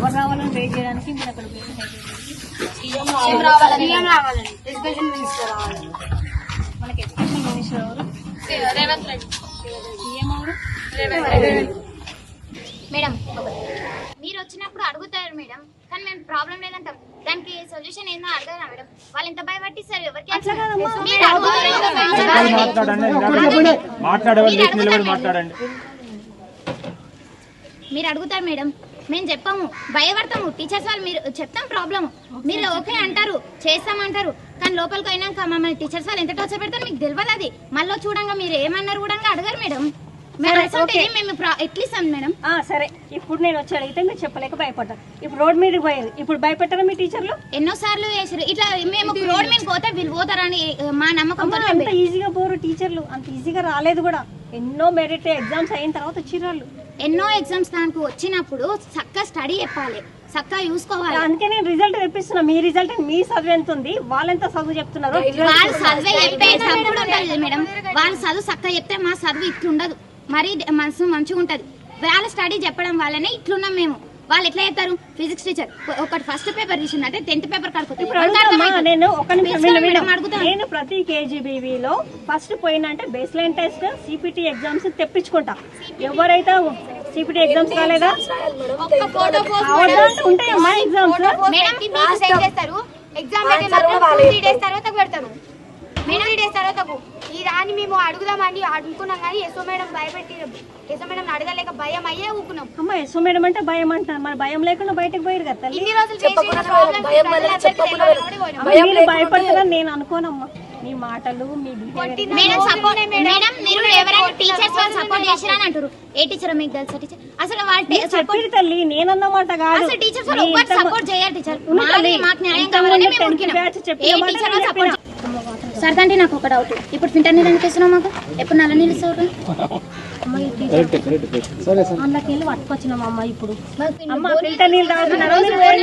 ఎవరు రావాలని వెయిట్ చేయడానికి మీరు అక్కడ ఎడ్యుకేషన్ మినిస్టర్ రావాలి. మనకి ఎడ్యుకేషన్ మినిస్టర్ ఎవరు? రేవంత్ రెడ్డి. సీఎం ఎవరు? మేడం మీరు వచ్చినప్పుడు అడుగుతారు మేడం, కానీ మేము ప్రాబ్లం లేదంటాం. దానికి సొల్యూషన్ ఏందో అడగరా మేడం? వాళ్ళు ఎంత భయపట్టిస్తారు ఎవరికి? మీరు అడుగుతారు మేడం, మేము చెప్పాము, భయపడతాము. టీచర్స్ వాళ్ళు మీరు చెప్తాం ప్రాబ్లమ్, మీరు ఓకే అంటారు, చేస్తామంటారు, కానీ లోపలికి అయినాక మమ్మల్ని టీచర్స్ వాళ్ళు ఎంత టార్చర్ పెడతారు మీకు తెలియదు. అది మళ్ళీ చూడంగా మీరు ఏమన్నారు కూడా అడగారు మేడం. మేము ఎట్లిస్తాం మేడం? సరే, ఇప్పుడు నేను వచ్చి అడిగితే మీరు చెప్పలేక భయపడ్డారు. ఇప్పుడు రోడ్ మీద పోయారు, ఇప్పుడు భయపెట్టారా మీ టీచర్లు? ఎన్నో సార్లు వేసారు. ఇట్లా మేము రోడ్ మీద పోతే వీళ్ళు పోతారని మా నమ్మకం. అంత ఈజీగా పోరు టీచర్లు, అంత ఈజీగా రాలేదు కూడా. ఎన్నో మెరిట్ ఎగ్జామ్స్ అయిన తర్వాత వచ్చిర్రు. ఎన్నో ఎగ్జామ్స్ దానికి వచ్చినప్పుడు చక్కగా స్టడీ చెప్పాలి, చక్కగా చూసుకోవాలి. అందుకే నేను రిజల్ట్ తెప్పిస్తున్నా. మీ రిజల్ట్ మీ చదువు ఎంత ఉంది, వాళ్ళెంత చదువు చెప్తున్నారు? వాళ్ళు చదువు చెప్పే చదువు ఉంటుంది మేడం. వాళ్ళు చదువు చక్కగా చెప్తే మా చదువు ఇట్లుండదు, మరి మనసు మంచిగా ఉంటది. వాళ్ళ స్టడీ చెప్పడం వల్లనే ఇట్లున్నాం మేము. వాళ్ళు ఎట్లా చెప్తారు? ఫిజిక్స్ టీచర్ ఒకటి ఫస్ట్ పేపర్ తీసిందంటే 10th పేపర్ నేను ప్రతి కేజీబీవీలో ఫస్ట్ పోయినంటే baseline test, CPT exams తెప్పించుకుంటా. ఎవరైతే సిపిటి ఎగ్జామ్స్ రాలేదా ఉంటాయమ్మా ఎగ్జామ్స్ అని మేము అడుగుదామని అనుకున్నాం, కానీ ఎస్ఓ మేడం భయపెట్టి ఎస్ఓ మేడం అడగలేక భయం అయ్యే ఊకున్నాం. అమ్మ ఎస్ఓ మేడం అంటే భయం అంటారు, మరి భయం లేకుండా బయటకు పోయారు కదా. ఇన్ని రోజులు భయపడతారని నేను అనుకోనమ్మా. మీ మాటలు మీ ఏ టీచర్ మీకు తెలుసా? టీచర్ అసలు చెప్పిరు తల్లి, నేనన్నమాట కాదు. సరదండి నాకు ఒక డౌట్, ఇప్పుడు ఫిల్టర్ నీళ్ళు ఎందుకు వేస్తున్నావు మాకు? ఎప్పుడు నల్ల నీళ్ళు ఇస్తావు? అందులోకి వెళ్ళి పట్టుకొచ్చినాం అమ్మ. ఇప్పుడు అమ్మ ఫిల్టర్ నీళ్ళు తాగుతున్నారు, రోజు ఇవ్వాలి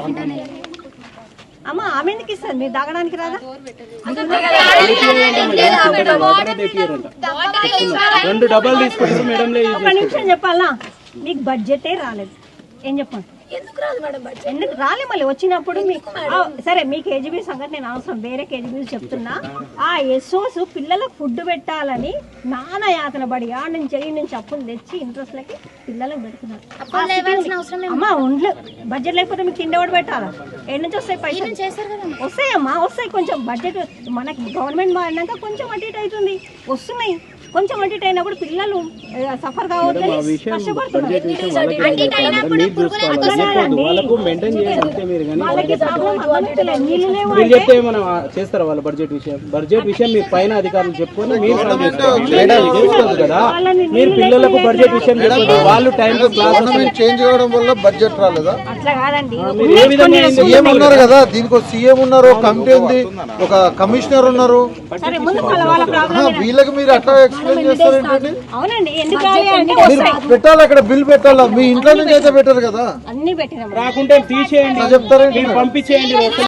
ఫిల్టర్ నీళ్ళు. అమ్మ ఆమె ఎందుకు ఇస్తారు? మీరు తాగడానికి రాదా? ఒక నిమిషం చెప్పాలా, మీకు బడ్జెటే రాలేదు. ఏం చెప్పండి, ఎందుకు రాలే? మళ్ళీ వచ్చినప్పుడు సరే మీ కేజీబీ సంగతి నేను అవసరం, వేరే కేజీబీ చెప్తున్నా. ఆ ఎస్ఓస్ పిల్లలకు ఫుడ్ పెట్టాలని నానా యాతన పడి ఆ నుంచి అప్పులు తెచ్చి ఇంట్రెస్ట్ లకి పిల్లలకు పెడుతున్నారు. అమ్మా ఒండ్లు బడ్జెట్ లేకపోతే మీకు తిండి ఎవరు పెట్టాలా? ఏడు నుంచి వస్తాయి పైసలు? వస్తాయమ్మా, వస్తాయి. కొంచెం బడ్జెట్ మనకి గవర్నమెంట్ మారినాక కొంచెం అటు ఇటు అవుతుంది, వస్తున్నాయి. కొంచెం అటు ఇటు అయినప్పుడు పిల్లలు సఫర్ కావద్దని కష్టపడుతున్నారు. చేస్తారా వాళ్ళ బడ్జెట్ విషయం మీ పైన అధికారులు చెప్పుకొని మీరు కదా. మీరు పిల్లలకు బడ్జెట్ విషయం చెప్పండి. వాళ్ళు టైం చేంజ్ చేయడం వల్ల బడ్జెట్ రాలేదా? అట్లా కాదండి, సీఎం ఉన్నారు కదా, దీనికి కమిటీ ఉన్నారు, కమిటీ ఉంది, ఒక కమిషనర్ ఉన్నారు. వీళ్ళకి మీరు అట్లా ఎక్స్ప్లెయిన్ చేస్తారేంటండి? అవునండి, పెట్టాలి, అక్కడ బిల్ పెట్టాలా? మీ ఇంట్లో నుంచి అయితే పెట్టారు కదా, అన్ని పెట్టినా రాకుంటే తీసేయండి, చెప్తారేంటి? పంపించేయండి.